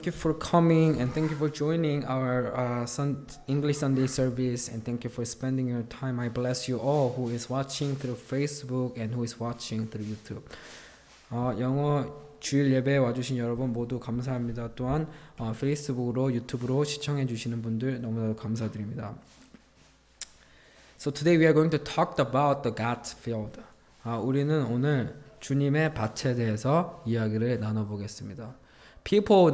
you for coming and thank you for joining our English Sunday service and thank you for spending your time. I bless you all who is watching through Facebook and who is watching through YouTube. 영어 주일 예배에 와주신 여러분 모두 감사합니다. 또한 페이스북으로 유튜브로 시청해 주시는 분들 너무나 감사드립니다. So today we are going to talk about the God's field. 우리는 오늘 주님의 밭에 대해서 이야기를 나눠보겠습니다. People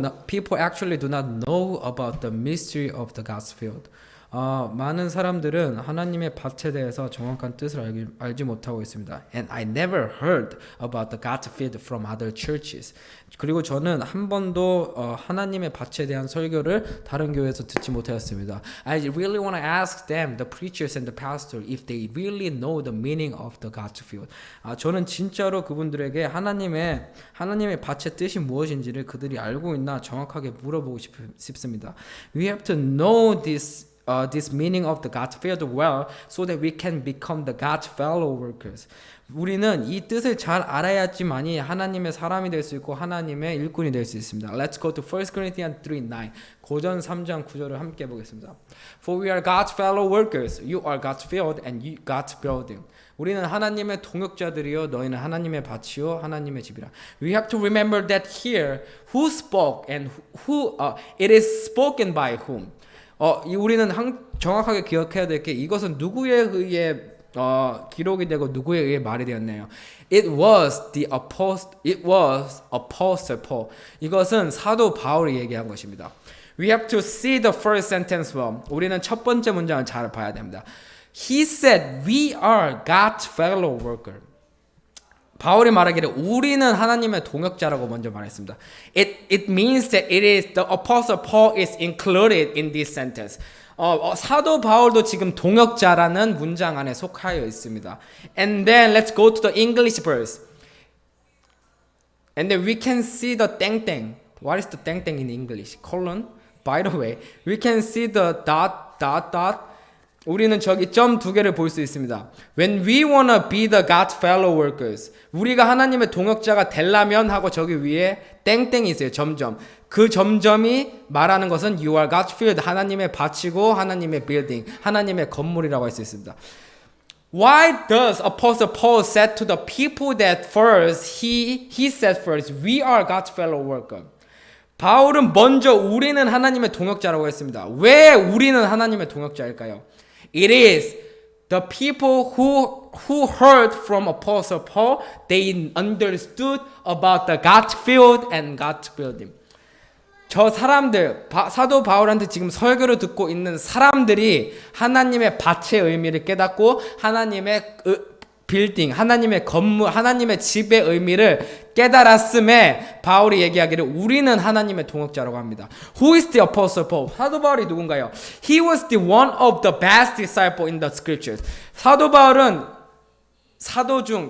actually do not know about the mystery of the God's field. 많은 사람들은 하나님의 밭에 대해서 정확한 뜻을 알지 못하고 있습니다. And I never heard about the God's field from other churches. 그리고 저는 한 번도 하나님의 밭에 대한 설교를 다른 교회에서 듣지 못하였습니다. I really want to ask them, the preachers and the pastor, if they really know the meaning of the God's field. 저는 진짜로 그분들에게 하나님의 밭의 뜻이 무엇인지를 그들이 알고 있나 정확하게 물어보고 싶습니다. We have to know this meaning of the God's field well, so that we can become the God's fellow workers. 우리는 이 뜻을 잘 알아야지만이 하나님의 사람이 될 수 있고 하나님의 일꾼이 될 수 있습니다. Let's go to 1 Corinthians 3:9. 고전 3장 9절을 함께 보겠습니다. For we are God's fellow workers. You are God's field and you God's building. 우리는 하나님의 동역자들이요 너희는 하나님의 밭이요 하나님의 집이라. We have to remember that here who spoke and who it is spoken by whom. 우리는 정확하게 기억해야 될 게 이것은 누구에 의해 기록이 되고 누구에 의해 말이 되었나요? It was Apostle Paul. 이것은 사도 바울이 얘기한 것입니다. We have to see the first sentence well. 우리는 첫 번째 문장을 잘 봐야 됩니다. He said, we are God's fellow worker. 바울이 말하기를 우리는 하나님의 동역자라고 먼저 말했습니다. It means that it is the Apostle Paul is included in this sentence. 사도 바울도 지금 동역자라는 문장 안에 속하여 있습니다. And then let's go to the English verse. And then we can see the 땡땡. What is the 땡땡 in English? Colon. By the way, we can see the dot. 우리는 저기 점 두 개를 볼 수 있습니다. When we wanna be the God's fellow workers, 우리가 하나님의 동역자가 되려면 하고 저기 위에 땡땡이 있어요. 점점. 그 점점이 말하는 것은 you are God's field, 하나님의 밭이고 하나님의 building, 하나님의 건물이라고 할 수 있습니다. Why does Apostle Paul said to the people that first, he said first, we are God's fellow worker. 바울은 먼저 우리는 하나님의 동역자라고 했습니다. 왜 우리는 하나님의 동역자일까요? It is the people who heard from Apostle Paul, they understood about the God's field and God's building. 저 사람들, 사도 바울한테 지금 설교를 듣고 있는 사람들이 하나님의 밭의 의미를 깨닫고 하나님의 빌딩, 하나님의 건물, 하나님의 집의 의미를 깨달았음에 바울이 얘기하기를 우리는 하나님의 동역자라고 합니다. Who is the Apostle Paul? 사도 바울이 누군가요? He was the one of the best disciple in the scriptures. 사도 바울은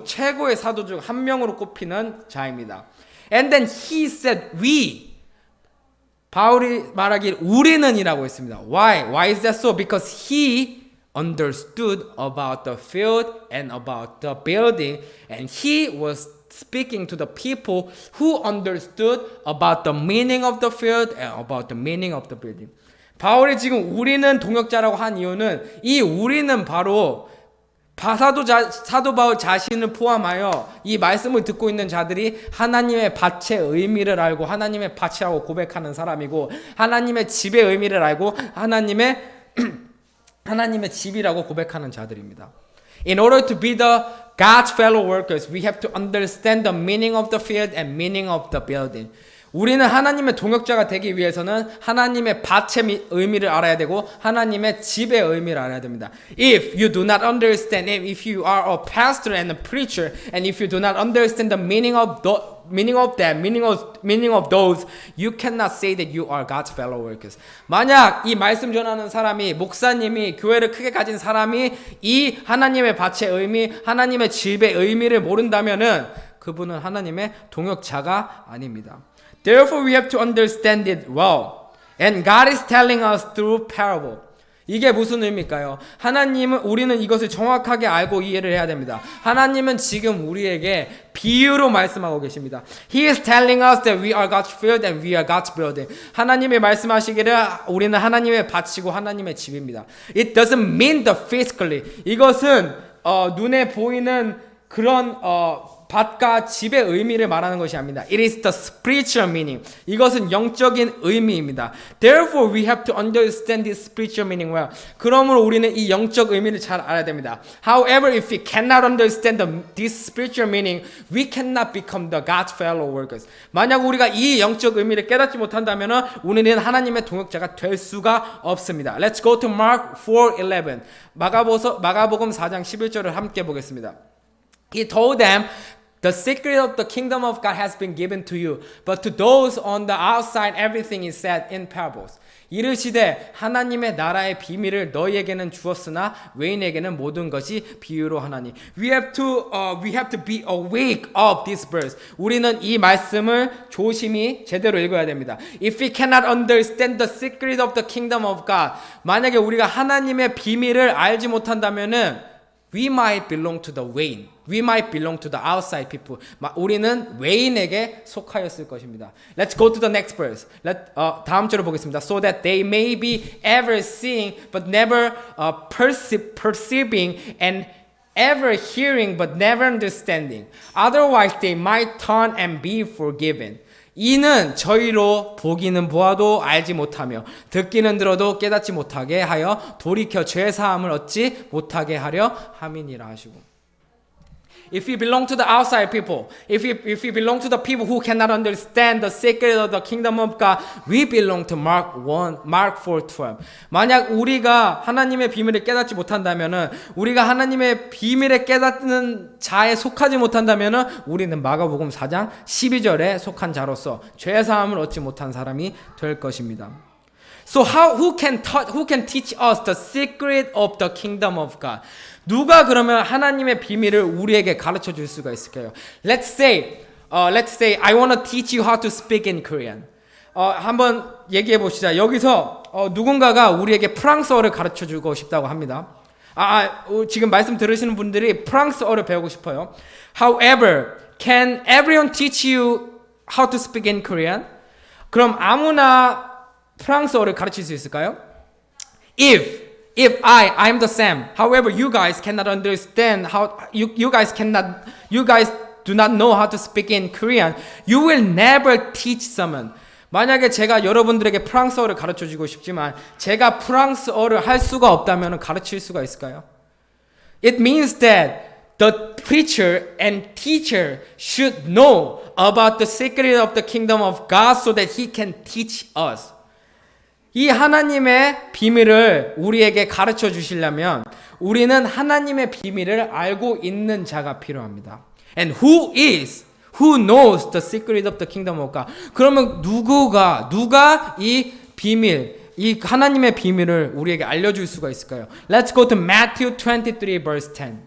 최고의 사도 중 한 명으로 꼽히는 자입니다. And then he said we. 바울이 말하기를 우리는이라고 했습니다. Why is that so? Because he understood about the field and about the building, and he was speaking to the people who understood about the meaning of the field and about the meaning of the building. 바울이 지금 우리는 동역자라고 한 이유는 이 우리는 바로 사도 바울 자신을 포함하여 이 말씀을 듣고 있는 자들이 하나님의 밭의 의미를 알고 하나님의 밭이라고 고백하는 사람이고 하나님의 집의 의미를 알고 하나님의 집이라고 고백하는 자들입니다. In order to be the God's fellow workers, we have to understand the meaning of the field and meaning of the building. 우리는 하나님의 동역자가 되기 위해서는 하나님의 밭의 의미를 알아야 되고 하나님의 집의 의미를 알아야 됩니다. If you do not understand it, if you are a pastor and a preacher, and if you do not understand the meaning of those, you cannot say that you are God's fellow workers. 만약 이 말씀 전하는 사람이 목사님이 교회를 크게 가진 사람이 이 하나님의 밭의 의미, 하나님의 집의 의미를 모른다면은 그분은 하나님의 동역자가 아닙니다. Therefore, we have to understand it well. And God is telling us through parable. 이게 무슨 의미일까요? 우리는 이것을 정확하게 알고 이해를 해야 됩니다. 하나님은 지금 우리에게 비유로 말씀하고 계십니다. He is telling us that we are God's field and we are God's building. 하나님이 말씀하시기를 우리는 하나님의 밭이고 하나님의 집입니다. It doesn't mean the physically. 이것은 눈에 보이는 그런 밭과 집의 의미를 말하는 것이 아닙니다. It is the spiritual meaning. 이것은 영적인 의미입니다. Therefore, we have to understand this spiritual meaning well. 그러므로 우리는 이 영적 의미를 잘 알아야 됩니다. However, if we cannot understand this spiritual meaning, we cannot become the God's fellow workers. 만약 우리가 이 영적 의미를 깨닫지 못한다면 우리는 하나님의 동역자가 될 수가 없습니다. Let's go to Mark 4:11. 마가복음 4장 11절을 함께 보겠습니다. He told them, the secret of the kingdom of God has been given to you, but to those on the outside everything is said in parables. 이르시되 하나님의 나라의 비밀을 너희에게는 주었으나 외인에게는 모든 것이 비유로 하나니. We have to be awake of this verse. 우리는 이 말씀을 조심히 제대로 읽어야 됩니다. If we cannot understand the secret of the kingdom of God, 만약에 우리가 하나님의 비밀을 알지 못한다면은 we might belong to the vain. We might belong to the outside people. 우리는 외인에게 속하였을 것입니다. Let's go to the next verse. 다음 절을 보겠습니다. So that they may be ever seeing but never perceiving and ever hearing but never understanding. Otherwise they might turn and be forgiven. 이는 저희로 보기는 보아도 알지 못하며 듣기는 들어도 깨닫지 못하게 하여 돌이켜 죄 사함을 얻지 못하게 하려 함이니라 하시고. If we belong to the outside people, if we belong to the people who cannot understand the secret of the kingdom of God, we belong to Mark 4:12. 만약 우리가 하나님의 비밀을 깨닫지 못한다면은, 우리가 하나님의 비밀을 깨닫는 자에 속하지 못한다면은, 우리는 마가복음 4장 12절에 속한 자로서 죄 사함을 얻지 못한 사람이 될 것입니다. So who can teach us the secret of the kingdom of God? 누가 그러면 하나님의 비밀을 우리에게 가르쳐 줄 수가 있을까요? Let's say I want to teach you how to speak in Korean. 한번 얘기해 보시자. 여기서 누군가가 우리에게 프랑스어를 가르쳐 주고 싶다고 합니다. 지금 말씀 들으시는 분들이 프랑스어를 배우고 싶어요. However, can everyone teach you how to speak in Korean? 그럼 아무나 프랑스어를 가르칠 수 있을까요? If I'm the Sam. However, you guys cannot understand you guys do not know how to speak in Korean. You will never teach someone. 만약에 제가 여러분들에게 프랑스어를 가르쳐 주고 싶지만 제가 프랑스어를 할 수가 없다면 가르칠 수가 있을까요? It means that the preacher and teacher should know about the secret of the kingdom of God so that he can teach us. 이 하나님의 비밀을 우리에게 가르쳐 주시려면 우리는 하나님의 비밀을 알고 있는 자가 필요합니다. And who knows the secret of the kingdom of God? 그러면 누가 이 비밀, 이 하나님의 비밀을 우리에게 알려줄 수가 있을까요? Let's go to Matthew 23 verse 10.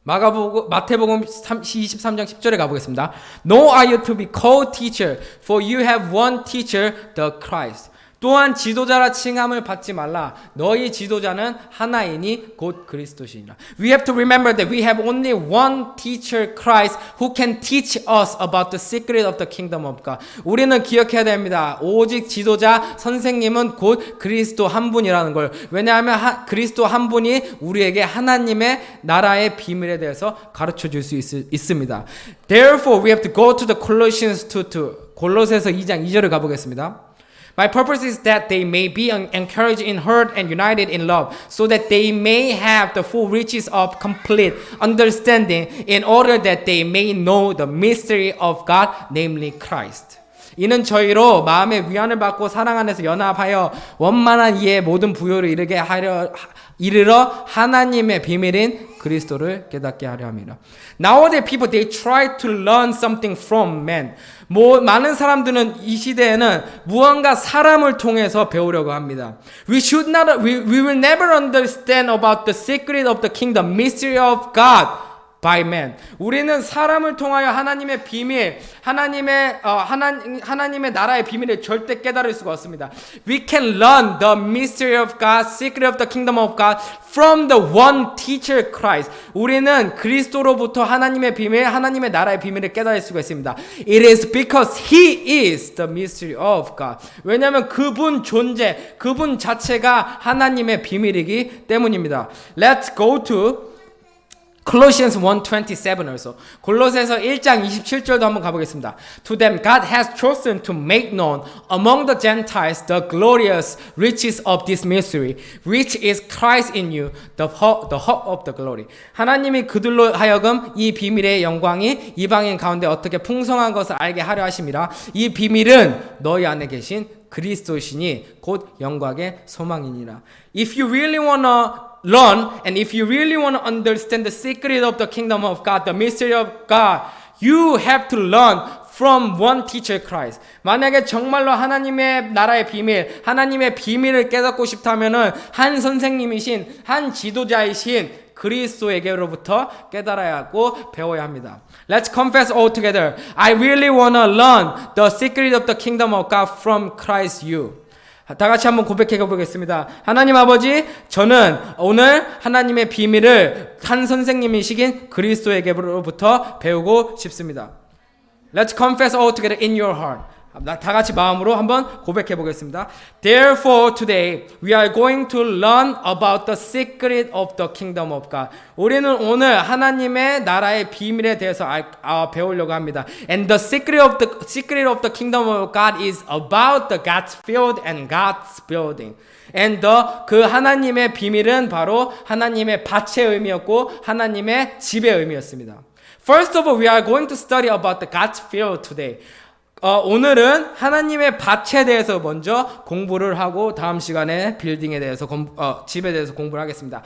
마태복음 23장 10절에 가보겠습니다. Nor are you to be called teacher, for you have one teacher, the Christ. 또한 지도자라 칭함을 받지 말라. 너희 지도자는 하나이니 곧 그리스도시니라. We have to remember that we have only one teacher, Christ, who can teach us about the secret of the kingdom of God. 우리는 기억해야 됩니다. 오직 지도자, 선생님은 곧 그리스도 한 분이라는 걸. 왜냐하면 그리스도 한 분이 우리에게 하나님의 나라의 비밀에 대해서 가르쳐 줄 수 있습니다. Therefore, we have to go to the Colossians 2:2. 골로새서 2장 2절을 가보겠습니다. My purpose is that they may be encouraged in heart and united in love, so that they may have the full riches of complete understanding, in order that they may know the mystery of God, namely Christ. 이는 저희로 마음의 위안을 받고 사랑 안에서 연합하여 원만한 이해의 모든 부요를 이르러 하나님의 비밀인 그리스도를 깨닫게 하려 함이라. Nowadays people they try to learn something from men. 많은 사람들은 이 시대에는 무언가 사람을 통해서 배우려고 합니다. We will never understand about the secret of the kingdom, mystery of God. by man. 우리는 사람을 통하여 하나님의 비밀, 하나님의 나라의 비밀을 절대 깨달을 수가 없습니다. We can learn the mystery of God, secret of the kingdom of God from the one teacher Christ. 우리는 그리스도로부터 하나님의 비밀, 하나님의 나라의 비밀을 깨달을 수가 있습니다. It is because He is the mystery of God. 왜냐하면 그분 존재, 그분 자체가 하나님의 비밀이기 때문입니다. Let's go to Colossians 1:27 also. 골로새서 1장 27절도 한번 가보겠습니다. To them God has chosen to make known among the Gentiles the glorious riches of this mystery, which is Christ in you, the hope of the glory. 하나님이 그들로 하여금 이 비밀의 영광이 이방인 가운데 어떻게 풍성한 것을 알게 하려 하심이라. 이 비밀은 너희 안에 계신 그리스도시니 곧 영광의 소망이니라. If you really wanna learn, and if you really want to understand the secret of the kingdom of God, the mystery of God, you have to learn from one teacher Christ. 만약에 정말로 하나님의 나라의 비밀, 하나님의 비밀을 깨닫고 싶다면은 한 선생님이신, 한 지도자이신 그리스도에게로부터 깨달아야 하고 배워야 합니다. Let's confess all together. I really want to learn the secret of the kingdom of God from Christ you. 다 같이 한번 고백해 보겠습니다. 하나님 아버지, 저는 오늘 하나님의 비밀을 한 선생님이시긴 그리스도에게로부터 배우고 싶습니다. Let's confess all together in your heart. 다 같이 마음으로 한번 고백해 보겠습니다. Therefore today we are going to learn about the secret of the kingdom of God. 우리는 오늘 하나님의 나라의 비밀에 대해서 배우려고 합니다. And the secret of the kingdom of God is about the God's field and God's building. And 그 하나님의 비밀은 바로 하나님의 밭의 의미였고 하나님의 집의 의미였습니다. First of all, we are going to study about the God's field today. 오늘은 하나님의 밭에 대해서 먼저 공부를 하고 다음 시간에 빌딩에 대해서 집에 대해서 공부를 하겠습니다.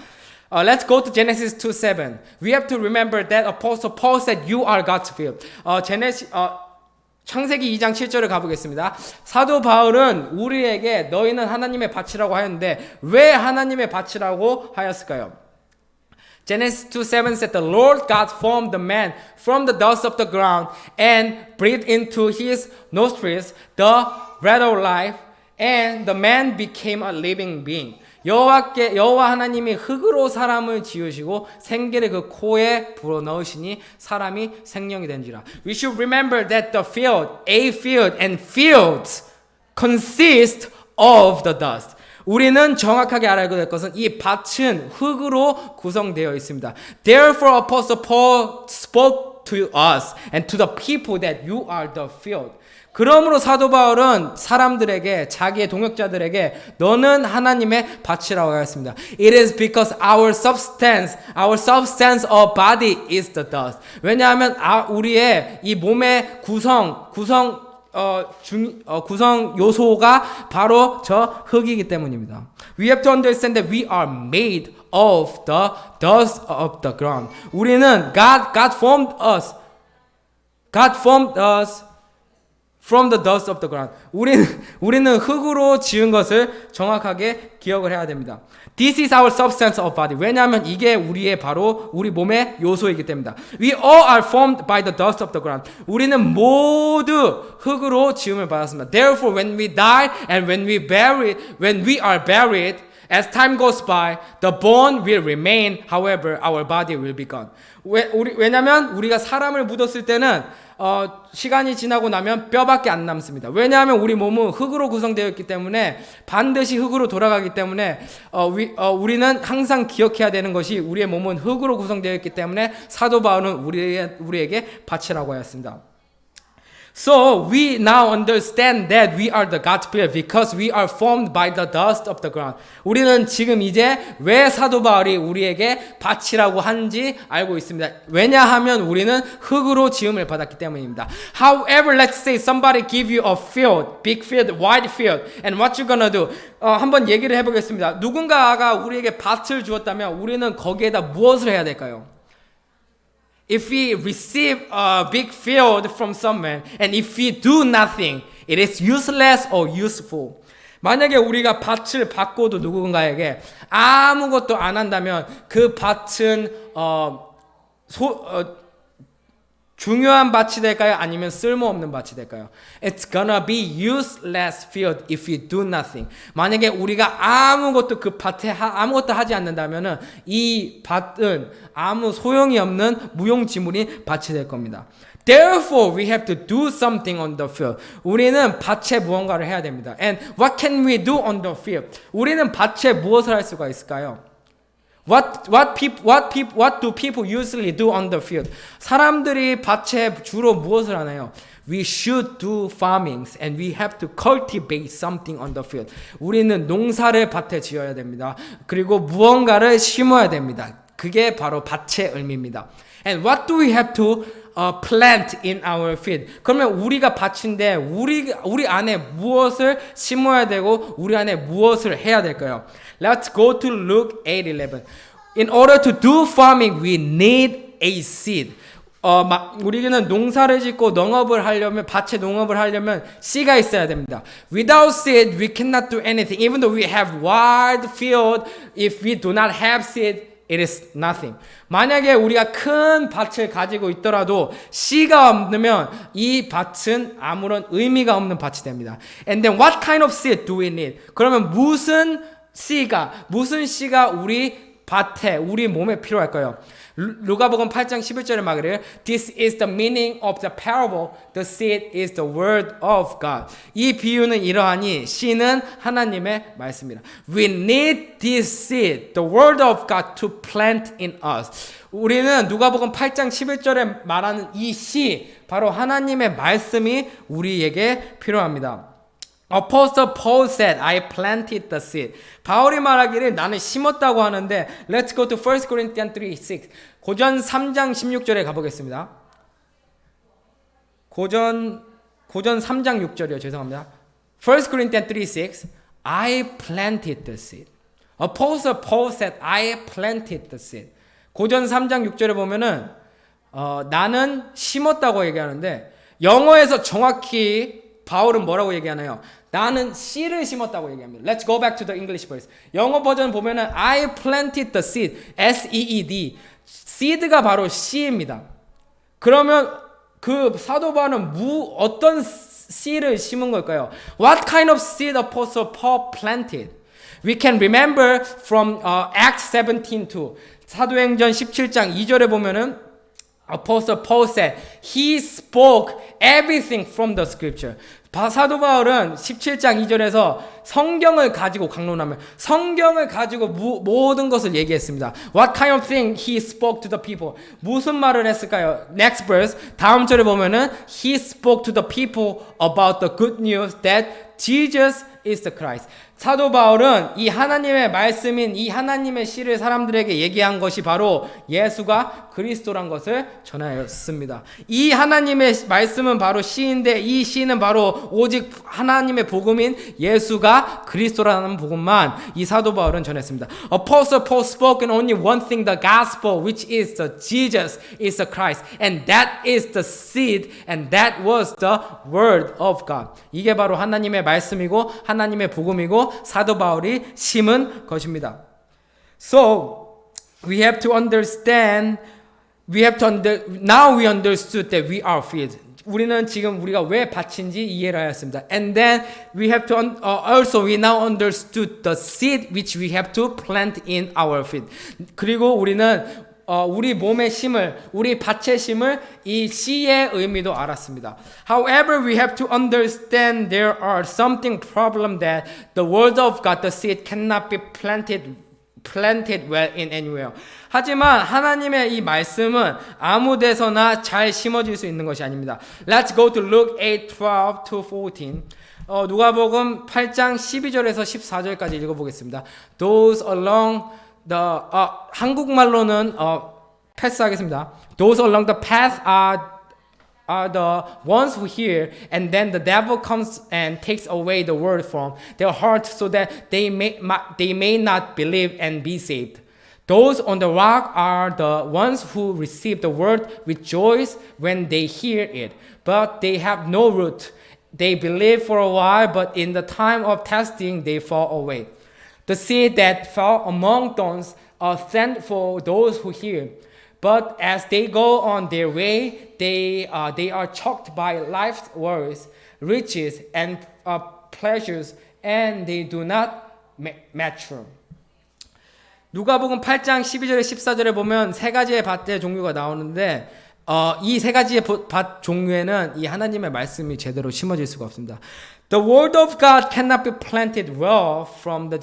Let's go to Genesis 2:7. We have to remember that Apostle Paul said, "You are God's field." 창세기 2장 7절을 가보겠습니다. 사도 바울은 우리에게 너희는 하나님의 밭이라고 하였는데 왜 하나님의 밭이라고 하였을까요? Genesis 2:7 said, "The Lord God formed the man from the dust of the ground and breathed into his nostrils the breath of life, and the man became a living being." 여호와 하나님이 흙으로 사람을 지으시고 생기를 그 코에 불어넣으시니 사람이 생명이 된지라. We should remember that the field, a field, and fields consist of the dust. 우리는 정확하게 알아야 될 것은 이 밭은 흙으로 구성되어 있습니다. Therefore, Apostle Paul spoke to us and to the people that you are the field. 그러므로 사도 바울은 사람들에게, 자기의 동역자들에게 너는 하나님의 밭이라고 하였습니다. It is because our substance of body is the dust. 왜냐하면 우리의 이 몸의 구성 요소가 바로 저 흙이기 때문입니다. We have to understand that we are made of the dust of the ground. 우리는 God formed us from the dust of the ground. 우리는 흙으로 지은 것을 정확하게 기억을 해야 됩니다. This is our substance of body. 왜냐하면 이게 우리 몸의 요소이기 때문이다. We all are formed by the dust of the ground. 우리는 모두 흙으로 지음을 받았습니다. Therefore, when we die and when we are buried, as time goes by, the bone will remain. However, our body will be gone. 왜냐하면 우리가 사람을 묻었을 때는 시간이 지나고 나면 뼈밖에 안 남습니다. 왜냐하면 우리 몸은 흙으로 구성되어 있기 때문에 반드시 흙으로 돌아가기 때문에 우리는 항상 기억해야 되는 것이 우리의 몸은 흙으로 구성되어 있기 때문에 사도 바울은 우리에게 밭이라고 하였습니다. So we now understand that we are the God's field because we are formed by the dust of the ground. 우리는 지금 이제 왜 사도 바울이 우리에게 밭이라고 한지 알고 있습니다. 왜냐하면 우리는 흙으로 지음을 받았기 때문입니다. However, let's say somebody give you a field, big field, wide field, and what you gonna do? 한번 얘기를 해보겠습니다. 누군가가 우리에게 밭을 주었다면 우리는 거기에다 무엇을 해야 될까요? If we receive a big field from someone and if we do nothing, it is useless or useful. 만약에 우리가 밭을 받고도 누군가에게 아무것도 안 한다면 그 밭은 중요한 밭이 될까요? 아니면 쓸모없는 밭이 될까요? It's gonna be useless field if we do nothing. 만약에 우리가 아무것도 그 밭에 아무것도 하지 않는다면은 이 밭은 아무 소용이 없는 무용지물인 밭이 될 겁니다. Therefore, we have to do something on the field. 우리는 밭에 무언가를 해야 됩니다. And what can we do on the field? 우리는 밭에 무엇을 할 수가 있을까요? What do people usually do on the field? 사람들이 밭에 주로 무엇을 하나요? We should do farmings and we have to cultivate something on the field. 우리는 농사를 밭에 지어야 됩니다. 그리고 무언가를 심어야 됩니다. 그게 바로 밭의 의미입니다. And what do we have to plant in our field? 그러면 우리가 밭인데 우리 안에 무엇을 심어야 되고 우리 안에 무엇을 해야 될까요? Let's go to Luke 8:11. In order to do farming, we need a seed. 우리는 농사를 짓고 농업을 하려면 밭에 농업을 하려면 씨가 있어야 됩니다. Without seed, we cannot do anything. Even though we have wide field, if we do not have seed, it is nothing. 만약에 우리가 큰 밭을 가지고 있더라도 씨가 없으면 이 밭은 아무런 의미가 없는 밭이 됩니다. And then what kind of seed do we need? 그러면 무슨 씨가 우리 밭에 우리 몸에 필요할까요? 누가복음 8장 11절에 말해요. This is the meaning of the parable. The seed is the word of God. 이 비유는 이러하니 씨는 하나님의 말씀이라. We need this seed, the word of God, to plant in us. 우리는 누가복음 8장 11절에 말하는 이 씨, 바로 하나님의 말씀이 우리에게 필요합니다. Apostle Paul said, I planted the seed. 바울이 말하기를 나는 심었다고 하는데 Let's go to 1 Corinthians 3:6. 고전 3장 16절에 가보겠습니다. 고전 3장 6절이요. 죄송합니다. 1 Corinthians 3:6. I planted the seed. Apostle Paul said, I planted the seed. 고전 3장 6절에 보면은 나는 심었다고 얘기하는데 영어에서 정확히 바울은 뭐라고 얘기하나요? 나는 씨를 심었다고 얘기합니다. Let's go back to the English verse. 영어 버전 보면은 I planted the seed. S-E-E-D. seed가 바로 씨입니다. 그러면 그 사도 바울은 어떤 씨를 심은 걸까요? What kind of seed Apostle Paul planted? We can remember from Acts 17:2. 사도행전 17장 2절에 보면은 Apostle Paul said, he spoke everything from the scripture. 사도 바울은 17장 2절에서 성경을 가지고 강론하며 성경을 가지고 모든 것을 얘기했습니다. What kind of thing he spoke to the people? 무슨 말을 했을까요? Next verse, 다음 절에 보면은 he spoke to the people about the good news that Jesus is the Christ. 사도 바울은 이 하나님의 말씀인 이 하나님의 시를 사람들에게 얘기한 것이 바로 예수가 그리스도란 것을 전하였습니다. 이 하나님의 말씀은 바로 시인데 이 시는 바로 오직 하나님의 복음인 예수가 그리스도라는 복음만 이 사도 바울은 전했습니다. Apostle Paul spoke only one thing, the gospel, which is the Jesus is the Christ, and that is the seed, and that was the word of God. 이게 바로 하나님의 말씀이고 하나님의 복음이고 사도 바울이 심은 것입니다. So we have to understand. Now we understood that we are field. 우리는 지금 우리가 왜 밭인지 이해를 하였습니다. And then we have to also we now understood the seed which we have to plant in our field. 그리고 우리는 우리 몸의 심을, 우리 밭의 심을 이 씨의 의미도 알았습니다. However, we have to understand there are something problem that the word of God, the seed, cannot be planted well in anywhere. 하지만 하나님의 이 말씀은 아무 데서나 잘 심어질 수 있는 것이 아닙니다. Let's go to Luke 8:12-14. 누가복음 8장 12절에서 14절까지 읽어보겠습니다. Those along the 한국말로는 패스하겠습니다. Those along the path are the ones who hear, and then the devil comes and takes away the word from their heart so that they may not believe and be saved. Those on the rock are the ones who receive the word with joy when they hear it, but they have no root. They believe for a while, but in the time of testing they fall away. The seed that fell among thorns are sent for those who hear. But as they go on their way, they are choked by life's worries, riches, and pleasures, and they do not mature. 누가복음 8장 12절에 14절에 보면 세 가지의 밭의 종류가 나오는데 이 세 가지의 밭 종류에는 이 하나님의 말씀이 제대로 심어질 수가 없습니다. The word of God cannot be planted well from the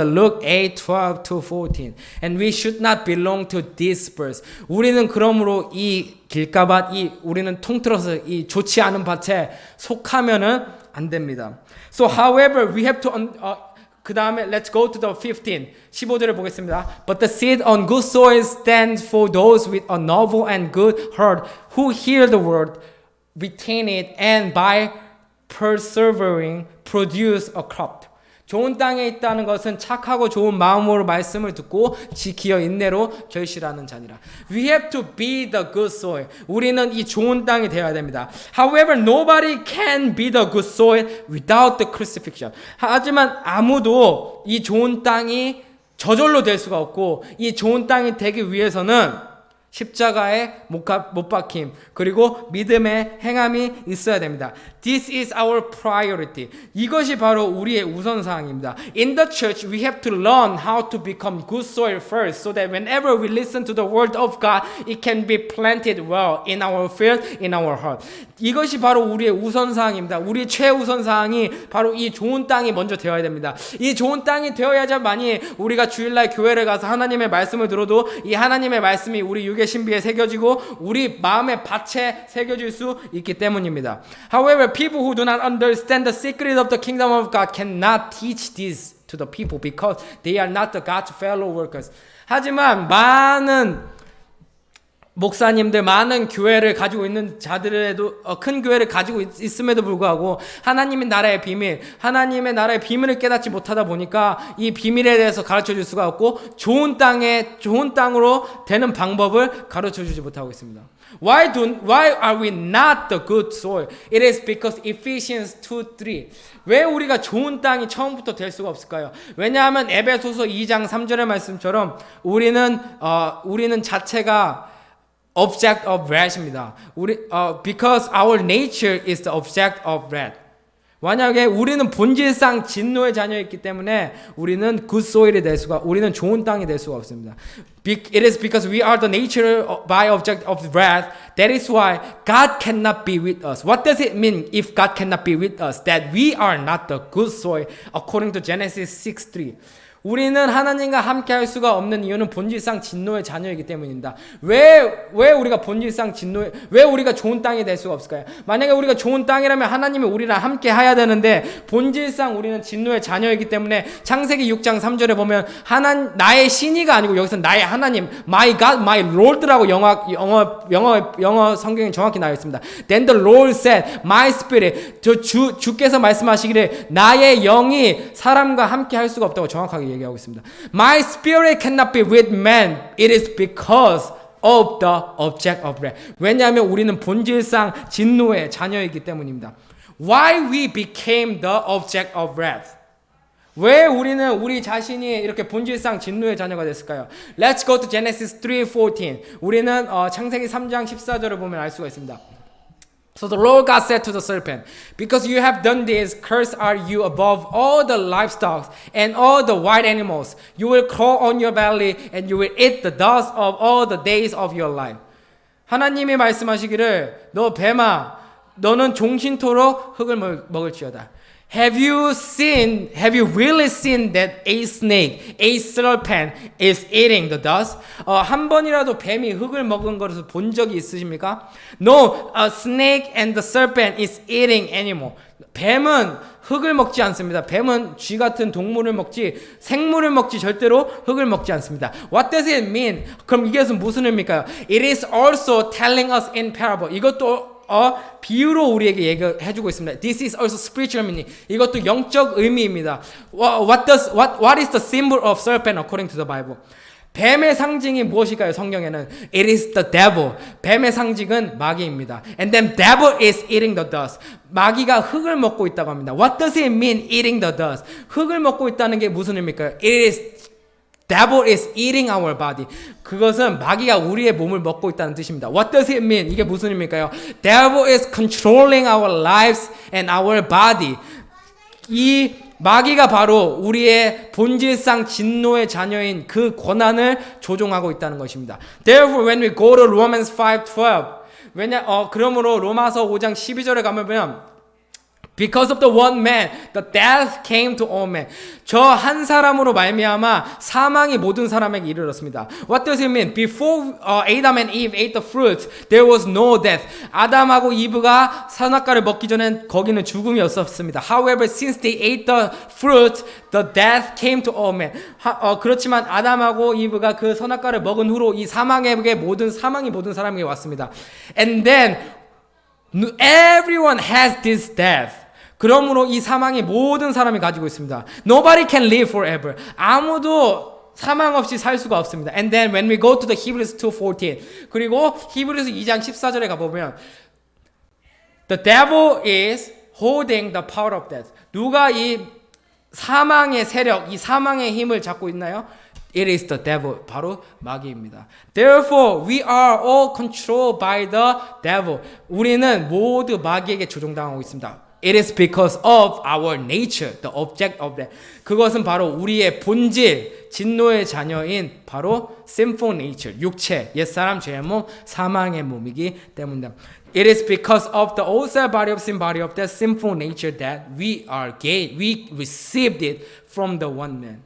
Luke 8:12 to 14, and we should not belong to this verse. 우리는 그러므로 이 길가밭, 우리는 통틀어서 이 좋지 않은 밭에 속하면은 안 됩니다. So, however, we have to 그 다음에 let's go to the 15절을 보겠습니다. But the seed on good soil stands for those with a noble and good heart who hear the word, retain it, and by persevering produce a crop. 좋은 땅에 있다는 것은 착하고 좋은 마음으로 말씀을 듣고 지키어 인내로 결실하는 자니라. We have to be the good soil. 우리는 이 좋은 땅이 되어야 됩니다. However, nobody can be the good soil without the crucifixion. 하지만 아무도 이 좋은 땅이 저절로 될 수가 없고 이 좋은 땅이 되기 위해서는 십자가에 못 박힘 그리고 믿음의 행함이 있어야 됩니다. This is our priority. 이것이 바로 우리의 우선사항입니다. In the church, we have to learn how to become good soil first, so that whenever we listen to the word of God, it can be planted well in our field, in our heart. 이것이 바로 우리의 우선사항입니다. 우리의 최우선사항이 바로 이 좋은 땅이 먼저 되어야 됩니다. 이 좋은 땅이 되어야지만이 우리가 주일날 교회를 가서 하나님의 말씀을 들어도 이 하나님의 말씀이 우리 육의 신비에 새겨지고 우리 마음의 밭에 새겨질 수 있기 때문입니다. However, people who do not understand the secret of the kingdom of God cannot teach this to the people because they are not the God's fellow workers. 하지만 많은 목사님들, 많은 교회를 가지고 있는 자들에도 큰 교회를 가지고 있음에도 불구하고 하나님의 나라의 비밀을 깨닫지 못하다 보니까 이 비밀에 대해서 가르쳐 줄 수가 없고 좋은 땅으로 되는 방법을 가르쳐 주지 못하고 있습니다. Why are we not the good soil? It is because Ephesians 2:3. 왜 우리가 좋은 땅이 처음부터 될 수가 없을까요? 왜냐하면 에베소서 2장 3절의 말씀처럼 우리는 자체가 object of wrath입니다. Because our nature is the object of wrath. 만약에 우리는 본질상 진노의 자녀이기 때문에 우리는 good soil이 될 수가, 우리는 좋은 땅이 될 수가 없습니다. It is because we are the nature by object of wrath. That is why God cannot be with us. What does it mean if God cannot be with us? That we are not the good soil according to Genesis 6:3. 우리는 하나님과 함께 할 수가 없는 이유는 본질상 진노의 자녀이기 때문입니다. 왜 우리가 본질상 왜 우리가 좋은 땅이 될 수가 없을까요? 만약에 우리가 좋은 땅이라면 하나님이 우리랑 함께 해야 되는데 본질상 우리는 진노의 자녀이기 때문에 창세기 6장 3절에 보면 나의 신이가 아니고 여기서 나의 하나님, my God, my Lord라고 영어 성경에 정확히 나와 있습니다. Then the Lord said, my spirit, 주께서 말씀하시기를 나의 영이 사람과 함께 할 수가 없다고 정확하게 얘기하고 있습니다. My spirit cannot be with man. It is because of the object of wrath. 왜냐하면 우리는 본질상 진노의 자녀이기 때문입니다. Why we became the object of wrath? 왜 우리는 우리 자신이 이렇게 본질상 진노의 자녀가 됐을까요? Let's go to Genesis 3:14. 우리는 창세기 3장 14절을 보면 알 수가 있습니다. So the Lord God said to the serpent, because you have done this, cursed are you above all the livestock and all the wild animals. You will crawl on your belly and you will eat the dust of all the days of your life. 하나님이 말씀하시기를 너 뱀아 너는 종신토록 흙을 먹을지어다. Have you really seen that a snake, a serpent is eating the dust? 한 번이라도 뱀이 흙을 먹은 것을 본 적이 있으십니까? No, a snake and the serpent is eating animal. 뱀은 흙을 먹지 않습니다. 뱀은 쥐 같은 동물을 먹지 생물을 먹지 절대로 흙을 먹지 않습니다. What does it mean? 그럼 이것은 무슨 의미일까요? It is also telling us in parable. 이것도 비유로 우리에게 얘기해주고 있습니다. This is also spiritual meaning. 이것도 영적 의미입니다. What is the symbol of serpent according to the Bible? 뱀의 상징이 무엇일까요? 성경에는 It is the devil. 뱀의 상징은 마귀입니다. And then devil is eating the dust. 마귀가 흙을 먹고 있다고 합니다. What does it mean eating the dust? 흙을 먹고 있다는 게 무슨 의미일까요? It is devil is eating our body. 그것은 마귀가 우리의 몸을 먹고 있다는 뜻입니다. What does it mean? 이게 무슨 의미일까요? Devil is controlling our lives and our body. 이 마귀가 바로 우리의 본질상 진노의 자녀인 그 권한을 조종하고 있다는 것입니다. Therefore, when we go to Romans 5:12, 그러므로 로마서 5장 12절에 가면 Because of the one man, the death came to all men. 저 한 사람으로 말미암아 사망이 모든 사람에게 이르렀습니다. What does it mean? Before Adam and Eve ate the fruit, there was no death. 아담하고 이브가 선악과를 먹기 전엔 거기는 죽음이 없었습니다. However, since they ate the fruit, the death came to all men. 그렇지만 아담하고 이브가 그 선악과를 먹은 후로 이 사망이 모든 사람에게 왔습니다. And then everyone has this death. 그러므로 이 사망이 모든 사람이 가지고 있습니다. Nobody can live forever. 아무도 사망 없이 살 수가 없습니다. And then when we go to the Hebrews 2:14, 그리고 히브리서 2장 14절에 가보면 The devil is holding the power of death. 누가 이 사망의 세력, 이 사망의 힘을 잡고 있나요? It is the devil. 바로 마귀입니다. Therefore, we are all controlled by the devil. 우리는 모두 마귀에게 조종당하고 있습니다. It is because of our nature, the object of that. 그것은 바로 우리의 본질, 진노의 자녀인 바로 sinful nature, 육체, 옛사람, 죄의 몸, 사망의 몸이기 때문입니다. It is because of the old self body of sin, body of that sinful nature that we received it from the one man.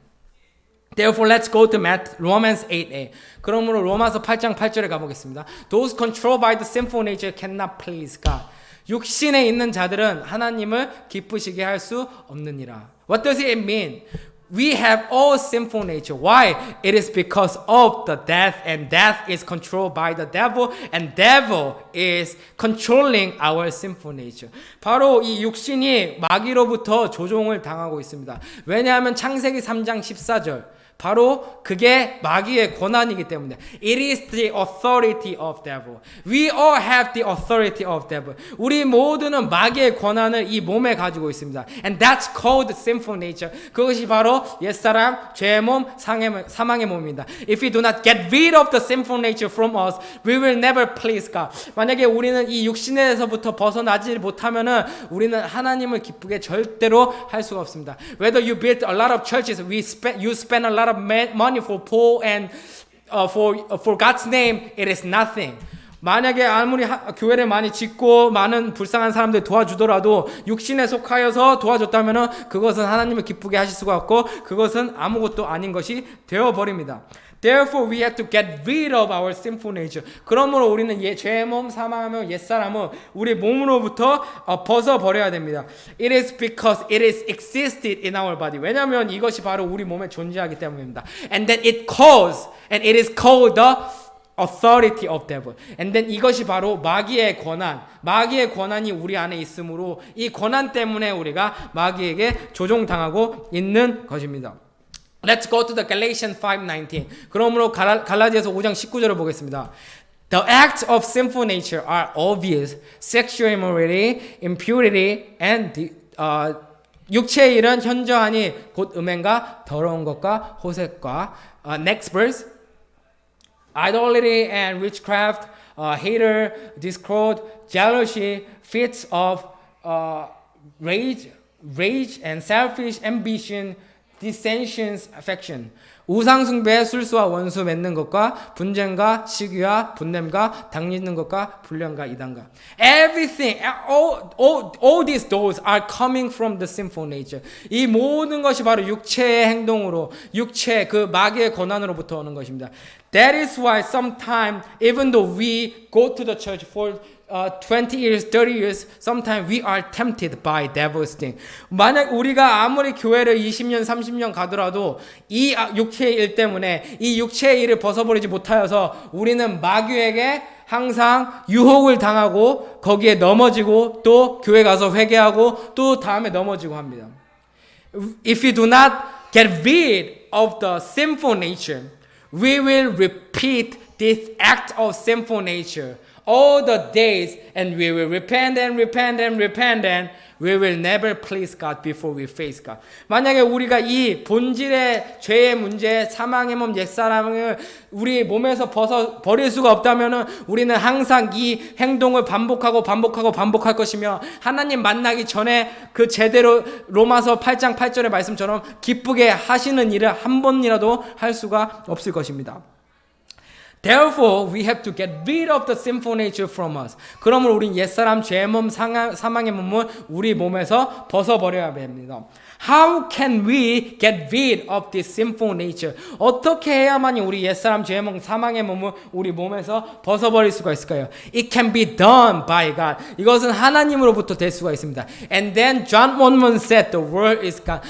Therefore, let's go to Romans 8:8. 그러므로 로마서 8장 8절에 가보겠습니다. Those controlled by the sinful nature cannot please God. 육신에 있는 자들은 하나님을 기쁘시게 할 수 없느니라. What does it mean? We have all sinful nature. Why? It is because of the death, and death is controlled by the devil, and devil is controlling our sinful nature. 바로 이 육신이 마귀로부터 조종을 당하고 있습니다. 왜냐하면 창세기 3장 14절 바로 그게 마귀의 권한이기 때문에 It is the authority of devil. We all have the authority of devil. 우리 모두는 마귀의 권한을 이 몸에 가지고 있습니다. And that's called sinful nature. 그것이 바로 옛사람, 죄의 몸, 사망의 몸입니다. If we do not get rid of the sinful nature from us, we will never please God. 만약에 우리는 이 육신에서부터 벗어나지 못하면은 우리는 하나님을 기쁘게 절대로 할 수가 없습니다. Whether you build a lot of churches, you spend a lot of money for poor and for God's name, it is nothing. 만약에 아무리 교회를 많이 짓고 많은 불쌍한 사람들 도와주더라도 육신에 속하여서 도와줬다면은 그것은 하나님을 기쁘게 하실 수가 없고 그것은 아무것도 아닌 것이 되어버립니다. Therefore, we have to get rid of our sinful nature. 그러므로 우리는 죄의 몸, 사망하며 옛사람은 우리 몸으로부터 벗어버려야 됩니다. It is because it is existed in our body. 왜냐하면 이것이 바로 우리 몸에 존재하기 때문입니다. And then it is called the authority of devil. And then 이것이 바로 마귀의 권한이 우리 안에 있으므로 이 권한 때문에 우리가 마귀에게 조종당하고 있는 것입니다. Let's go to the Galatians 5:19. 그러므로 갈라디아서 5장 19절을 보겠습니다. The acts of sinful nature are obvious: sexual immorality, impurity, and 육체의 일은 현저하니 곧 음행과 더러운 것과 호색과 next verse. Idolatry and witchcraft, hatred, discord, jealousy, fits of rage and selfish ambition, dissensions, affection. 우상숭배, 술수와 원수 맺는 것과 분쟁과 시기와 분냄과 당짓는 것과 불량과 이단과. Everything, all these those are coming from the sinful nature. 이 모든 것이 바로 육체의 행동으로, 육체 그 마귀의 권한으로부터 오는 것입니다. That is why sometimes, even though we go to the church for 20 years, 30 years, sometimes we are tempted by devil's thing. 만약 우리가 아무리 교회를 20년, 30년 가더라도 이 육체의 일 때문에 이 육체의 일을 벗어버리지 못하여서 우리는 마귀에게 항상 유혹을 당하고 거기에 넘어지고 또 교회 가서 회개하고 또 다음에 넘어지고 합니다. If you do not get rid of the sinful nature, we will repeat this act of sinful nature all the days, and we will repent and repent and repent, and We will never please God before we face God. 만약에 우리가 이 본질의 죄의 문제, 사망의 몸 옛사람을 우리 몸에서 버릴 수가 없다면은 우리는 항상 이 행동을 반복할 것이며 하나님 만나기 전에 그 제대로 로마서 8장 8절의 말씀처럼 기쁘게 하시는 일을 한 번이라도 할 수가 없을 것입니다. Therefore, we have to get rid of the sinful nature from us. 그러므로 우린 옛사람 죄의 몸, 사망의 몸을 우리 몸에서 벗어버려야 됩니다. How can we get rid of this sinful nature? 어떻게 해야만이 우리 옛사람 죄의 몸, 사망의 몸을 우리 몸에서 벗어버릴 수가 있을까요? It can be done by God. 이것은 하나님으로부터 될 수가 있습니다. And then John 1:1 said the word is God.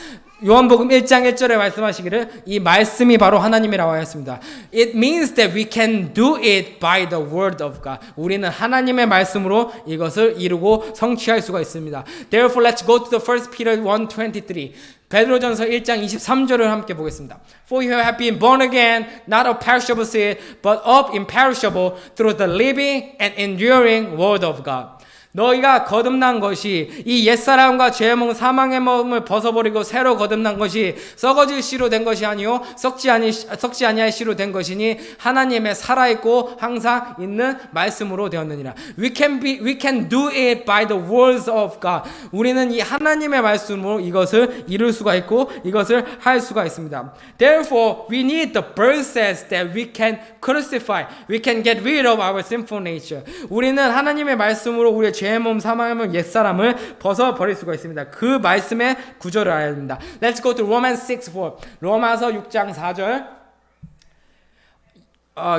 요한복음 1장 1절에 말씀하시기를 이 말씀이 바로 하나님이라고 하였습니다. It means that we can do it by the word of God. 우리는 하나님의 말씀으로 이것을 이루고 성취할 수가 있습니다. Therefore, let's go to the 1 Peter 1:23. 베드로전서 1장 23절을 함께 보겠습니다. For you have been born again, not of perishable seed, but of imperishable, through the living and enduring word of God. 너희가 거듭난 것이 이 옛사람과 죄의 몸 사망의 몸을 벗어버리고 새로 거듭난 것이 썩어질 씨로 된 것이 아니요 썩지 아니할 씨로 된 것이니 하나님의 살아있고 항상 있는 말씀으로 되었느니라. We can do it by the words of God. 우리는 이 하나님의 말씀으로 이것을 이룰 수가 있고 이것을 할 수가 있습니다. Therefore, we need the process that we can crucify. We can get rid of our sinful nature. 우리는 하나님의 말씀으로 우리의 죄의 몸, 사망의 몸, 옛사람을 벗어버릴 수가 있습니다. 그 말씀의 구절을 알아야 됩니다. Let's go to Romans 6:4. 로마서 6장 4절.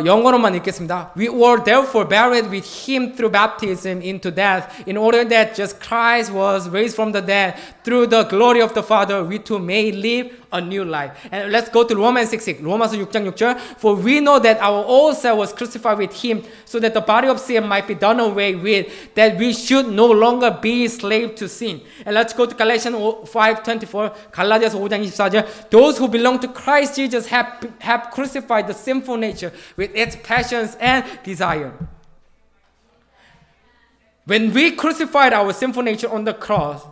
영어로만 읽겠습니다. We were therefore buried with him through baptism into death, in order that just Christ was raised from the dead through the glory of the Father, we too may live a new life. And let's go to Romans 6:6. 로마서 6장 6절. For we know that our old self was crucified with him, so that the body of sin might be done away with, that we should no longer be slave to sin. And let's go to Galatians 5:24. 갈라디아서 5장 24절. Those who belong to Christ Jesus have crucified the sinful nature with its passions and desire. When we crucified our sinful nature on the cross,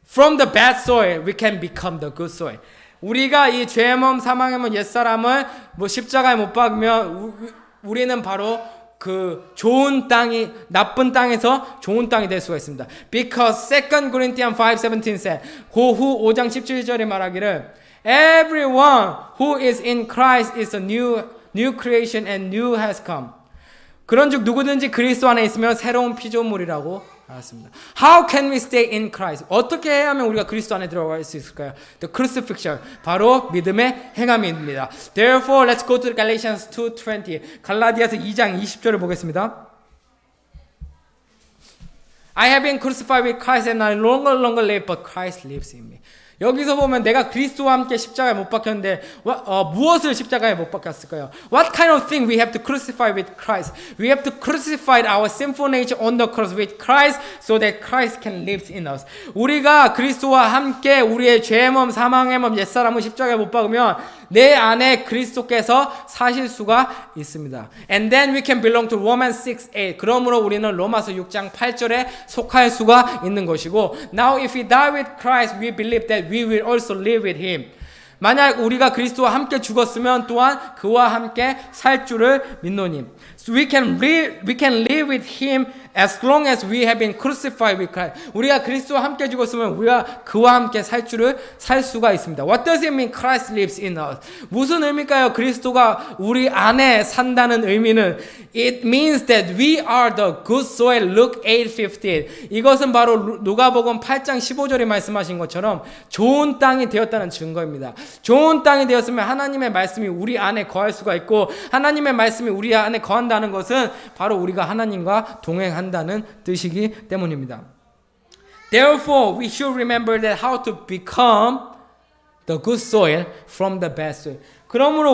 from the bad soil, we can become the good soil. 우리가 이 죄의 몸, 사망의 몸, 옛사람을 십자가에 못 박으면 우리는 바로 그 좋은 땅이 나쁜 땅에서 좋은 땅이 될 수가 있습니다. Because 2 Corinthians 5:17 said, 고후 5장 17절에 말하기를 Everyone who is in Christ is a new creation and new has come. 그런즉 누구든지 그리스도 안에 있으면 새로운 피조물이라고 알았습니다. How can we stay in Christ? 어떻게 해야 하면 우리가 그리스도 안에 들어갈 수 있을까요? The crucifixion, 바로 믿음의 행함입니다. Therefore, let's go to Galatians 2:20. 갈라디아서 2장 20절을 보겠습니다. I have been crucified with Christ and I no longer live, but Christ lives in me. 여기서 보면 내가 그리스도와 함께 십자가에 못 박혔는데 무엇을 십자가에 못 박혔을까요? What kind of thing we have to crucify with Christ? We have to crucify our sinful nature on the cross with Christ so that Christ can live in us. 우리가 그리스도와 함께 우리의 죄의 몸, 사망의 몸, 옛사람을 십자가에 못 박으면 내 안에 그리스도께서 사실 수가 있습니다. And then we can belong to Romans 6:8. 그러므로 우리는 로마서 6장 8절에 속할 수가 있는 것이고 Now if we die with Christ, we believe that we will also live with him. 만약 우리가 그리스도와 함께 죽었으면 또한 그와 함께 살 줄을 믿노니. So we can live with him as long as we have been crucified with Christ. 우리가 그리스도와 함께 죽었으면 우리가 그와 함께 살 수가 있습니다. What does it mean Christ lives in us? 무슨 의미일까요? 그리스도가 우리 안에 산다는 의미는 It means that we are the good soil. Luke 8:15. 이것은 바로 누가복음 8장 15절에 말씀하신 것처럼 좋은 땅이 되었다는 증거입니다. 좋은 땅이 되었으면 하나님의 말씀이 우리 안에 거할 수가 있고 하나님의 말씀이 우리 안에 거한다는 것은 바로 우리가 하나님과 동행한다는 뜻이기 때문입니다. Therefore, we should remember that how to become the good soil from the bad soil. 그러므로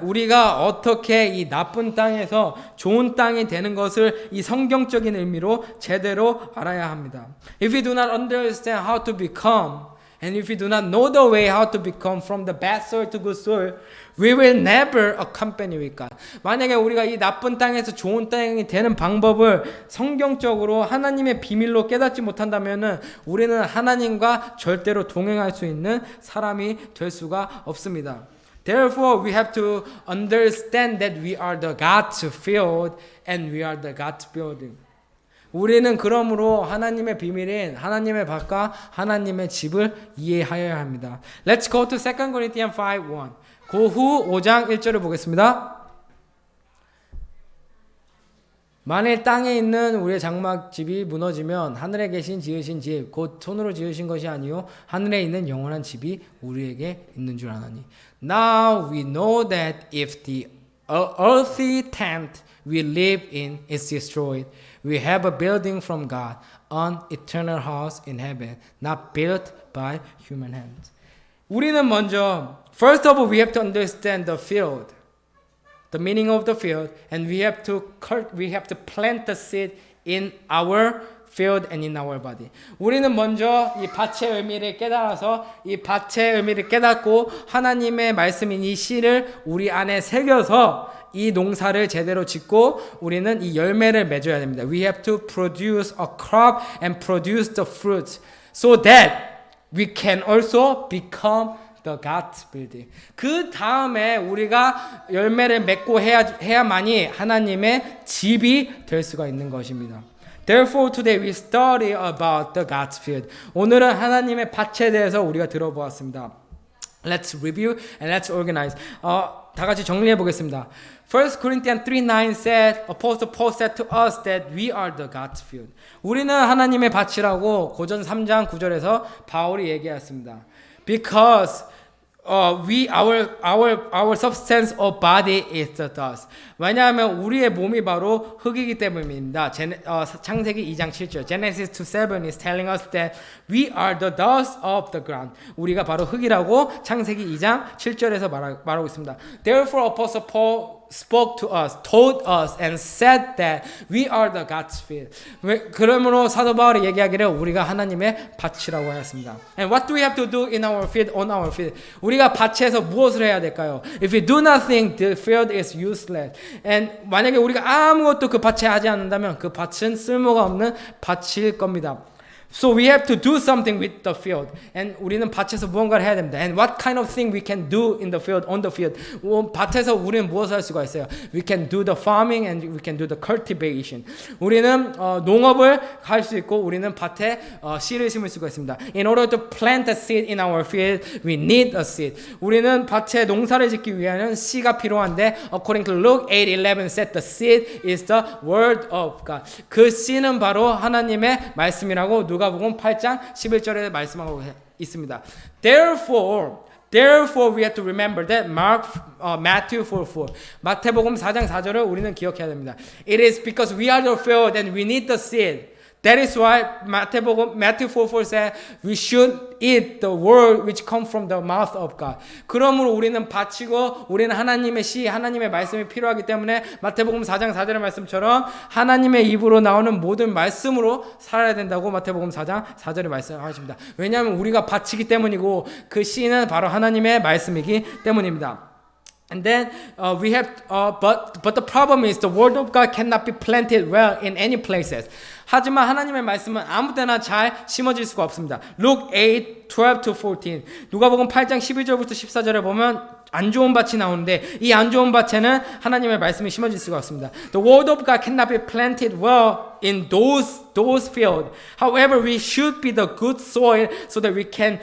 우리가 어떻게 이 나쁜 땅에서 좋은 땅이 되는 것을 이 성경적인 의미로 제대로 알아야 합니다. If we do not understand how to become And if we do not know the way how to become from the bad soil to good soil, we will never accompany with God. 만약에 우리가 이 나쁜 땅에서 좋은 땅이 되는 방법을 성경적으로 하나님의 비밀로 깨닫지 못한다면은 우리는 하나님과 절대로 동행할 수 있는 사람이 될 수가 없습니다. Therefore, we have to understand that we are the God's field and we are the God's building. 우리는 그러므로 하나님의 비밀인 하나님의 밭과 하나님의 집을 이해하여야 합니다. Let's go to 2 Corinthians 5:1. 그 후 5장 1절을 보겠습니다. 만일 땅에 있는 우리의 장막집이 무너지면 하늘에 계신 지으신 집 곧 손으로 지으신 것이 아니요 하늘에 있는 영원한 집이 우리에게 있는 줄 아나니. Now we know that if the earthly tent we live in is destroyed, we have a building from God, an eternal house in heaven, not built by human hands. 우리는 먼저 first of all we have to understand the field. The meaning of the field, and we have to plant the seed in our field and in our body. 우리는 먼저 이 밭의 의미를 깨달아서 이 밭의 의미를 깨닫고 하나님의 말씀인 이 씨를 우리 안에 새겨서 이 농사를 제대로 짓고 우리는 이 열매를 맺어야 됩니다. We have to produce a crop and produce the fruits so that we can also become the God's building. 그 다음에 우리가 열매를 맺고 해야만이 하나님의 집이 될 수가 있는 것입니다. Therefore today we study about the God's field. 오늘은 하나님의 밭에 대해서 우리가 들어보았습니다. Let's review and let's organize. 다 같이 정리해 보겠습니다. 1 Corinthians 3:9 said, Apostle Paul said to us that we are the God's field. 우리는 하나님의 밭이라고 고전 3장 9절에서 바울이 얘기했습니다. Because our substance or body is the dust. 왜냐하면 우리의 몸이 바로 흙이기 때문입니다. 창세기 2장 7절. Genesis 2:7 is telling us that we are the dust of the ground. 우리가 바로 흙이라고 창세기 2장 7절에서 말하고 있습니다. Therefore, Apostle Paul spoke to us, told us, and said that we are the God's field. 그러므로 사도 바울이 얘기하기를 우리가 하나님의 밭이라고 하였습니다. And what do we have to do in our field, on our field? 우리가 밭에서 무엇을 해야 될까요? If we do nothing, the field is useless. And 만약에 우리가 아무것도 그 밭에 하지 않는다면 그 밭은 쓸모가 없는 밭일 겁니다. So we have to do something with the field. And 우리는 밭에서 무언가를 해야 됩니다. And what kind of thing we can do in the field, on the field? 밭에서 우리는 무엇을 할 수가 있어요? We can do the farming and we can do the cultivation. 우리는 농업을 할 수 있고 우리는 밭에 씨를 심을 수가 있습니다. In order to plant a seed in our field, we need a seed. 우리는 밭에 농사를 짓기 위해서는 씨가 필요한데 according to Luke 8:11 said the seed is the word of God. 그 씨는 바로 하나님의 말씀이라고 누가복음 8장 11절에 말씀하고 있습니다. Therefore we have to remember that Matthew 4:4. 마태복음 4장 4절을 우리는 기억해야 됩니다. It is because we are the field and we need the seed. That is why Matthew 4:4 said we should eat the word which comes from the mouth of God. 그러므로 우리는 밭이고 우리는 하나님의 씨, 하나님의 말씀이 필요하기 때문에 마태복음 4장 4절의 말씀처럼 하나님의 입으로 나오는 모든 말씀으로 살아야 된다고 마태복음 4장 4절에 말씀하십니다. 왜냐하면 우리가 밭이기 때문이고 그 씨는 바로 하나님의 말씀이기 때문입니다. And then we have, but the problem is the word of God cannot be planted well in any places. 하지만 하나님의 말씀은 아무 때나 잘 심어질 수가 없습니다. Luke 8:12-14. 누가복음 8장 12절부터 14절에 보면 안 좋은 밭이 나오는데 이 안 좋은 밭에는 하나님의 말씀이 심어질 수가 없습니다. The word of God cannot be planted well in those fields. However, we should be the good soil so that we can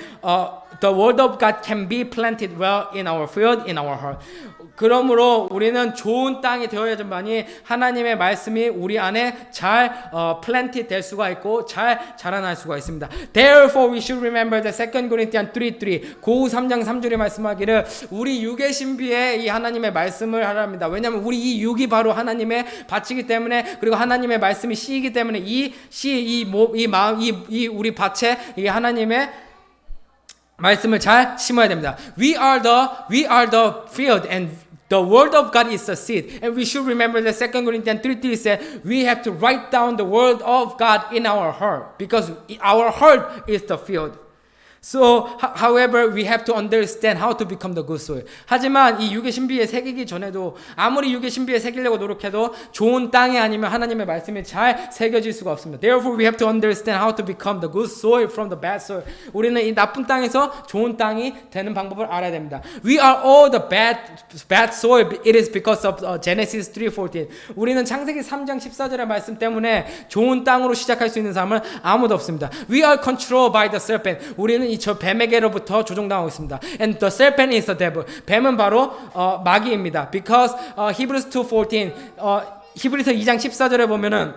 the word of God can be planted well in our field, in our heart. 그러므로 우리는 좋은 땅이 되어야지만이 하나님의 말씀이 우리 안에 잘 플랜트 될 수가 있고 잘 자라날 수가 있습니다. Therefore we should remember the 2 Corinthians 3:3 고우 3장 3절에 말씀하기를 우리 육의 신비에 이 하나님의 말씀을 하랍니다. 왜냐하면 우리 이 육이 바로 하나님의 밭이기 때문에 그리고 하나님의 말씀이 씨이기 때문에 이 마음 이 우리 밭에 이 하나님의 말씀을 잘 심어야 됩니다. We are the field and the word of God is the seed. And we should remember that 2 Corinthians 3:3 said we have to write down the word of God in our heart because our heart is the field. So, however, we have to understand how to become the good soil. 하지만 이 육의 신비에 새기기 전에도 아무리 육의 신비에 새기려고 노력해도 좋은 땅이 아니면 하나님의 말씀이 잘 새겨질 수가 없습니다. Therefore, we have to understand how to become the good soil from the bad soil. 우리는 이 나쁜 땅에서 좋은 땅이 되는 방법을 알아야 됩니다. We are all the bad soil. It is because of Genesis 3:14. 우리는 창세기 3장 14절의 말씀 때문에 좋은 땅으로 시작할 수 있는 사람은 아무도 없습니다. We are controlled by the serpent. 우리는 이 저 뱀에게로부터 조종당하고 있습니다. And the serpent is the devil. 뱀은 바로 마귀입니다. Because Hebrews 2:14 히브리서 2장 14절에 보면은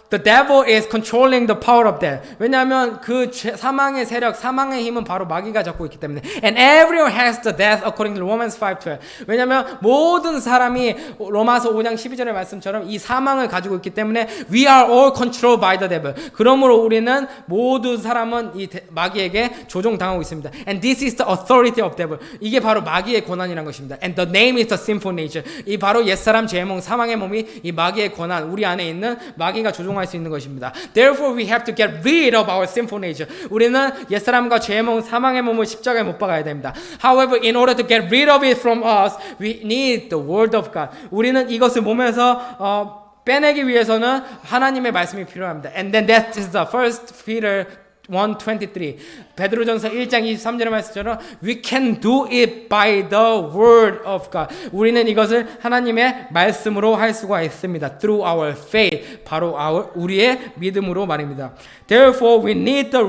The devil is controlling the power of death. 왜냐하면 그 사망의 세력, 사망의 힘은 바로 마귀가 잡고 있기 때문에. And everyone has the death according to Romans 5:12. 왜냐하면 모든 사람이 로마서 5장 12절의 말씀처럼 이 사망을 가지고 있기 때문에 we are all controlled by the devil. 그러므로 우리는 모든 사람은 이 마귀에게 조종당하고 있습니다. And this is the authority of devil. 이게 바로 마귀의 권한이라는 것입니다. And the name is the sinful nature. 이 바로 옛사람 죄몽 사망의 몸이 이 마귀의 권한, 우리 안에 있는 마귀가 조종할 수 있는 것입니다. Therefore, we have to get rid of our sinful nature. 우리는 옛사람과 죄의 몸, 사망의 몸을 십자가에 못 박아야 됩니다. However, in order to get rid of it from us, we need the word of God. 우리는 이것을 몸에서 빼내기 위해서는 하나님의 말씀이 필요합니다. And then that is the first Peter 1:23. 베드로전서 1장 23절의 말씀처럼 we can do it by the word of God. 우리는 이것을 하나님의 말씀으로 할 수가 있습니다. Through our faith. 바로 우리의 믿음으로 말입니다. Therefore we need the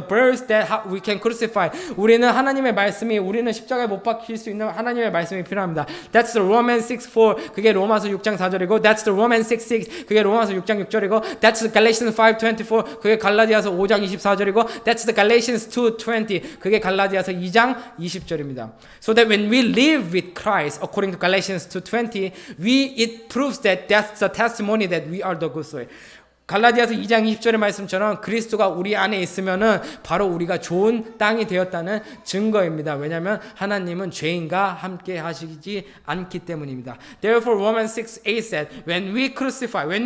verse that we can crucify. 우리는 하나님의 말씀이 우리는 십자가에 못 박힐 수 있는 하나님의 말씀이 필요합니다. That's the Romans 6:4. 그게 로마서 6장 4절이고 That's the Romans 6:6. 그게 로마서 6장 6절이고 That's the Galatians 5:24. 그게 갈라디아서 5장 24절이고 That's the Galatians 2:20. 그게 갈라디아서 2장 20절입니다. So that when we live with Christ according to Galatians 2:20, it proves that that's the testimony that we are the good soil. 갈라디아서 2장 20절의 말씀처럼 그리스도가 우리 안에 있으면은 바로 우리가 좋은 땅이 되었다는 증거입니다. 왜냐하면 하나님은 죄인과 함께 하시지 않기 때문입니다. Therefore Romans 6:8 said, when we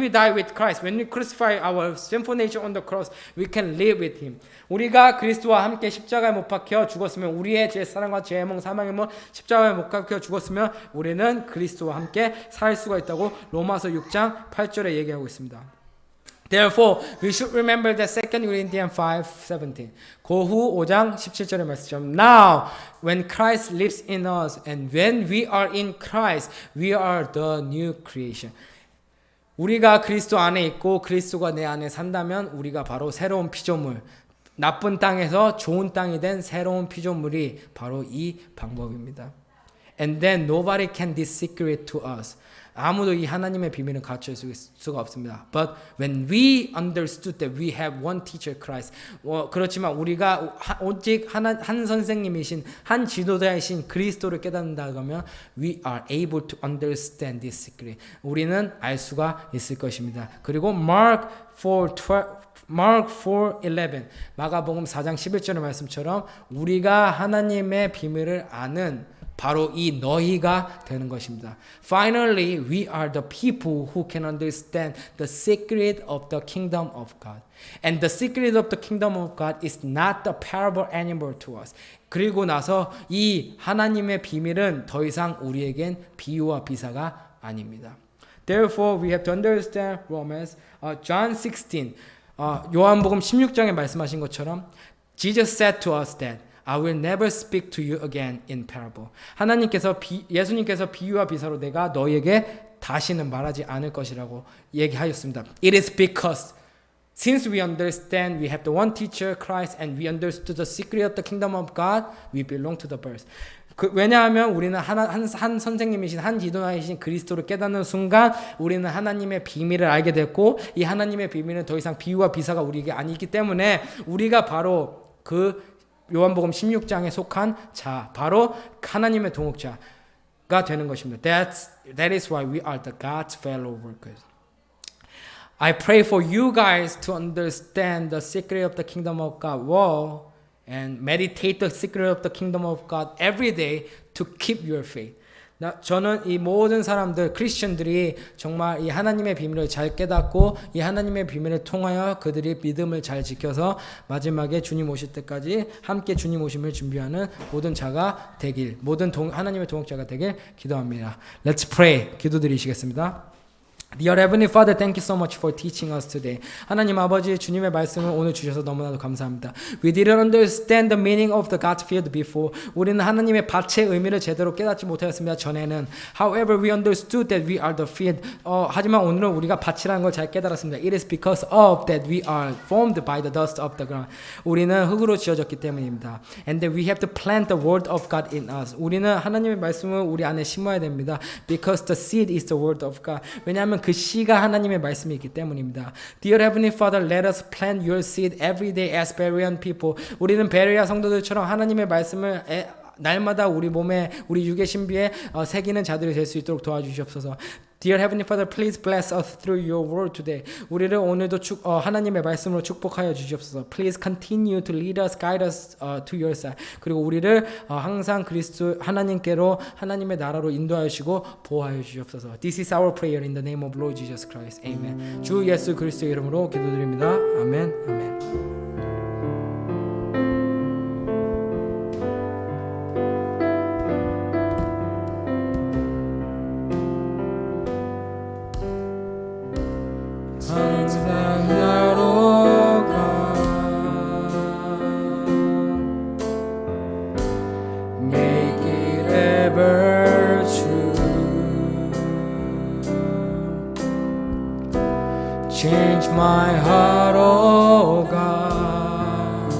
die with Christ, when we crucify our sinful nature on the cross, we can live with Him. 우리가 그리스도와 함께 십자가에 못 박혀 죽었으면 우리의 죄 사랑과 죄의 몽 사망의 몸 십자가에 못 박혀 죽었으면 우리는 그리스도와 함께 살 수가 있다고 로마서 6장 8절에 얘기하고 있습니다. Therefore, we should remember that 2 Corinthians 5:17. 고후 5장 17절의 말씀처럼 Now, when Christ lives in us and when we are in Christ, we are the new creation. 우리가 그리스도 안에 있고 그리스도가 내 안에 산다면 우리가 바로 새로운 피조물, 나쁜 땅에서 좋은 땅이 된 새로운 피조물이 바로 이 방법입니다. And then nobody can discern it to us. 아무도 이 하나님의 비밀을 가르칠 수가 없습니다. But when we understood that we have one teacher Christ, 그렇지만 우리가 오직 한 선생님이신 한 지도자이신 그리스도를 깨닫는다면 we are able to understand this secret. 우리는 알 수가 있을 것입니다. 그리고 Mark 4:11 마가복음 4장 11절의 말씀처럼 우리가 하나님의 비밀을 아는 바로 이 너희가 되는 것입니다. Finally, we are the people who can understand the secret of the kingdom of God. And the secret of the kingdom of God is not the parable anymore to us. 그리고 나서 이 하나님의 비밀은 더 이상 우리에겐 비유와 비사가 아닙니다. Therefore, we have to understand Romans, John 16, 요한복음 16장에 말씀하신 것처럼 Jesus said to us that I will never speak to you again in parable. 예수님께서 비유와 비사로 내가 너에게 다시는 말하지 않을 것이라고 얘기하셨습니다. It is because since we understand we have the one teacher Christ and we understood the secret of the kingdom of God, we belong to the birth. 왜냐하면 우리는 한 선생님이신 한 지도자이신 그리스도를 깨닫는 순간 우리는 하나님의 비밀을 알게 됐고 이 하나님의 비밀은 더 이상 비유와 비사가 우리에게 아니기 때문에 우리가 바로 그 요한복음 16장에 속한 자, 바로 하나님의 동역자가 되는 것입니다. That is why we are the God's fellow workers. I pray for you guys to understand the secret of the kingdom of God well and meditate the secret of the kingdom of God every day to keep your faith. 저는 이 모든 사람들, 크리스천들이 정말 이 하나님의 비밀을 잘 깨닫고 이 하나님의 비밀을 통하여 그들이 믿음을 잘 지켜서 마지막에 주님 오실 때까지 함께 주님 오심을 준비하는 모든 자가 되길, 모든 하나님의 동역자가 되길 기도합니다. Let's pray. 기도드리시겠습니다. Dear Heavenly Father, thank you so much for teaching us today. 하나님 아버지, 주님의 말씀을 오늘 주셔서 너무나도 감사합니다. We didn't understand the meaning of the God's field before. 우리는 하나님의 밭의 의미를 제대로 깨닫지 못하였습니다. 전에는. However, we understood that we are the field. 하지만 오늘은 우리가 밭이라는 걸 잘 깨달았습니다. It is because of that we are formed by the dust of the ground. 우리는 흙으로 지어졌기 때문입니다. And that we have to plant the word of God in us. 우리는 하나님의 말씀을 우리 안에 심어야 됩니다. Because the seed is the word of God. 왜냐하면 그 씨가 하나님의 말씀이 있기 때문입니다. Dear Heavenly Father, let us plant your seed every day as Berean people. 우리는 베레아 성도들처럼 하나님의 말씀을 날마다 우리 몸에, 우리 육의 신비에 새기는 자들이 될 수 있도록 도와주시옵소서. Dear Heavenly Father, please bless us through your word today. 우리를 오늘도 하나님의 말씀으로 축복하여 주시옵소서. Please continue to lead us, guide us to your side. 그리고 우리를 항상 그리스도 하나님께로, 하나님의 나라로 인도하여 주시고 보호하여 주시옵소서. This is our prayer in the name of Lord Jesus Christ. Amen. 주 예수 그리스도의 이름으로 기도드립니다. 아멘. 아멘. Change my heart, oh God.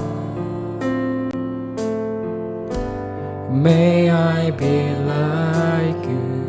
May I be like you.